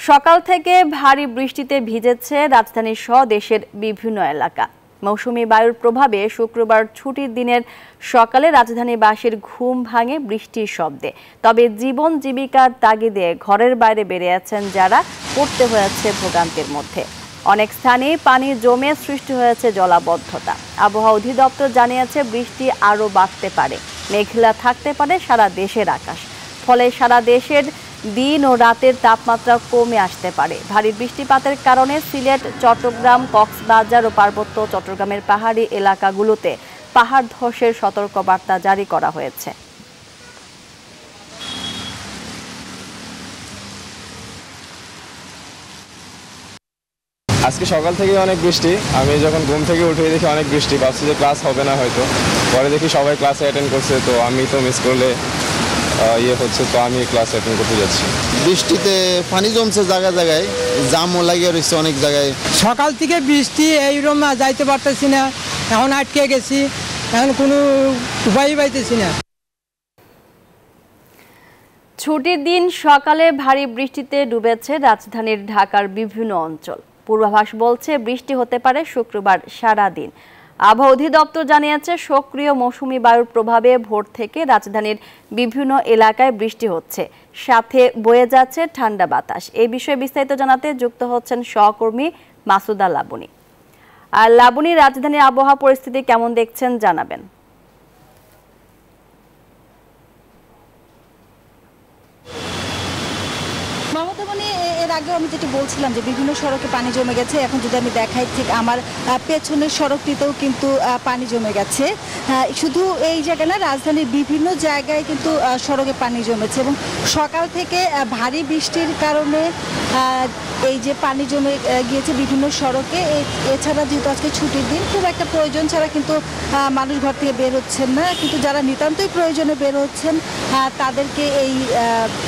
সকাল থেকে ভারী বৃষ্টিতে ভিজেছে রাজধানীর সহ দেশের বিভিন্ন এলাকা। মৌসুমী বায়ুর প্রভাবে শুক্রবার ছুটির দিনের সকালে রাজধানীবাসীর ঘুম ভাঙে বৃষ্টির শব্দে। তবে জীবন জীবিকার তাগিদে ঘরের বাইরে বেরিয়েছেন যারা, পড়তে হয়েছে ভোগান্তির মধ্যে। অনেক স্থানে পানি জমে সৃষ্টি হয়েছে জলাবদ্ধতা। আবহাওয়া অধিদপ্তর জানিয়েছে বৃষ্টি আরও বাড়তে পারে, মেঘলা থাকতে পারে সারা দেশের আকাশ। ফলে সারা দেশের দিন ও রাতের তাপমাত্রা কমে আসতে পারে। ভারী বৃষ্টিপাতের কারণে সিলেট, চট্টগ্রাম, কক্সবাজার ও পার্বত্য চট্টগ্রামের পাহাড়ি এলাকাগুলোতে পাহাড় ধসের সতর্কবার্তা জারি করা হয়েছে। আজকে সকাল থেকে অনেক বৃষ্টি। আমি যখন ঘুম থেকে উঠে দেখি অনেক বৃষ্টি, ভাবছি যে ক্লাস হবে না হয়তো। পরে দেখি সবাই ক্লাসে অ্যাটেন্ড করছে, তো আমি তো মিস করলে হচ্ছে, তো আমি ক্লাস অ্যাটেন্ড করতে যাচ্ছি। বৃষ্টিতে পানি জমছে জায়গায় জায়গায়, জামও লাগিয়ে রয়েছে অনেক জায়গায়। সকাল থেকে বৃষ্টি, এইরকম যাইতে পারতেছি না, এখন আটকে গেছি, এখন কোনো উপায় পাইতেছি না। ছুটির দিন সকালে ভারী বৃষ্টিতে ডুবেছে রাজধানীর ঢাকার বিভিন্ন অঞ্চল। পূর্বাভাস বলছে বৃষ্টি হতে পারে শুক্রবার সারা দিন। আবহাওয়া অধিদপ্তর জানিয়েছে সক্রিয় মৌসুমী বায়ুর প্রভাবে ভোর থেকে রাজধানীর বিভিন্ন এলাকায় বৃষ্টি হচ্ছে, সাথে বয়ে যাচ্ছে ঠান্ডা বাতাস। এই বিষয়ে বিস্তারিত জানাতে যুক্ত হচ্ছেন সহকর্মী মাসুদা লাবনী। আর লাবনী, রাজধানীর আবহাওয়া পরিস্থিতি কেমন দেখছেন জানাবেন। এর আগে আমি যেটি বলছিলাম যে বিভিন্ন সড়কে পানি জমে গেছে। এখন যদি আমি দেখাই, ঠিক আমার পেছনের সড়কটিতেও কিন্তু পানি জমে গেছে। শুধু এই জায়গায় না, রাজধানীর বিভিন্ন জায়গায় কিন্তু সড়কে পানি জমেছে এবং সকাল থেকে ভারী বৃষ্টির কারণে এই যে পানি জমে গিয়েছে বিভিন্ন সড়কে। এছাড়া যেহেতু আজকে ছুটির দিন, খুব একটা প্রয়োজন ছাড়া কিন্তু মানুষ ঘর থেকে বের হচ্ছেন না, কিন্তু যারা নিতান্তই প্রয়োজনে বের হচ্ছেন তাদেরকে এই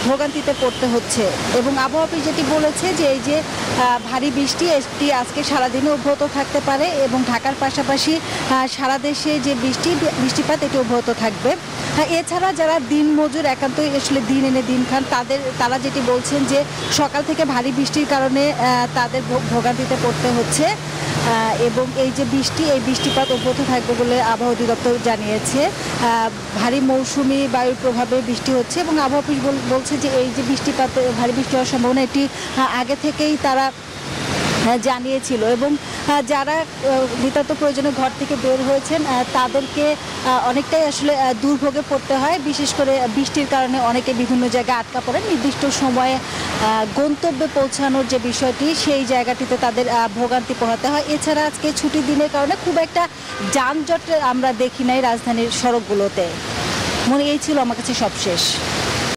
ভোগান্তিতে পড়তে হচ্ছে। এবং আবহাওয়া অফিস যেটি বলেছে যে এই যে ভারী বৃষ্টি, এটি আজকে সারাদিনে অব্যাহত থাকতে পারে এবং ঢাকার পাশাপাশি সারা দেশে যে বৃষ্টিপাত এটি অব্যাহত থাকবে। এছাড়া যারা দিন মজুর, একান্তই আসলে দিন এনে দিন খান, তারা যেটি বলছেন যে সকাল থেকে ভারী বৃষ্টির কারণে তাদের ভোগান্তিতে পড়তে হচ্ছে এবং এই যে এই বৃষ্টিপাত অব্যাহত থাকবে বলে আবহাওয়া অধিদপ্তর জানিয়েছে। ভারী মৌসুমি বায়ুর প্রভাবে বৃষ্টি হচ্ছে এবং আবহাওয়া অফিস বলছে যে এই যে বৃষ্টিপাত, ভারী বৃষ্টি হওয়ার সম্ভাবনা এটি আগে থেকেই তারা জানিয়েছিল এবং যারা নিতান্ত প্রয়োজনে ঘর থেকে বের হয়েছেন তাদেরকে অনেকটাই আসলে দুর্ভোগে পড়তে হয়। বিশেষ করে বৃষ্টির কারণে অনেকে বিভিন্ন জায়গায় আটকা পড়েন। নির্দিষ্ট সময়ে গন্তব্যে পৌঁছানোর যে বিষয়টি, সেই জায়গাটিতে তাদের ভোগান্তি পোহাতে হয়। এছাড়া আজকে ছুটির দিনের কারণে খুব একটা যানজট আমরা দেখি নাই রাজধানীর সড়কগুলোতে। এই ছিল আমার কাছে সবশেষ।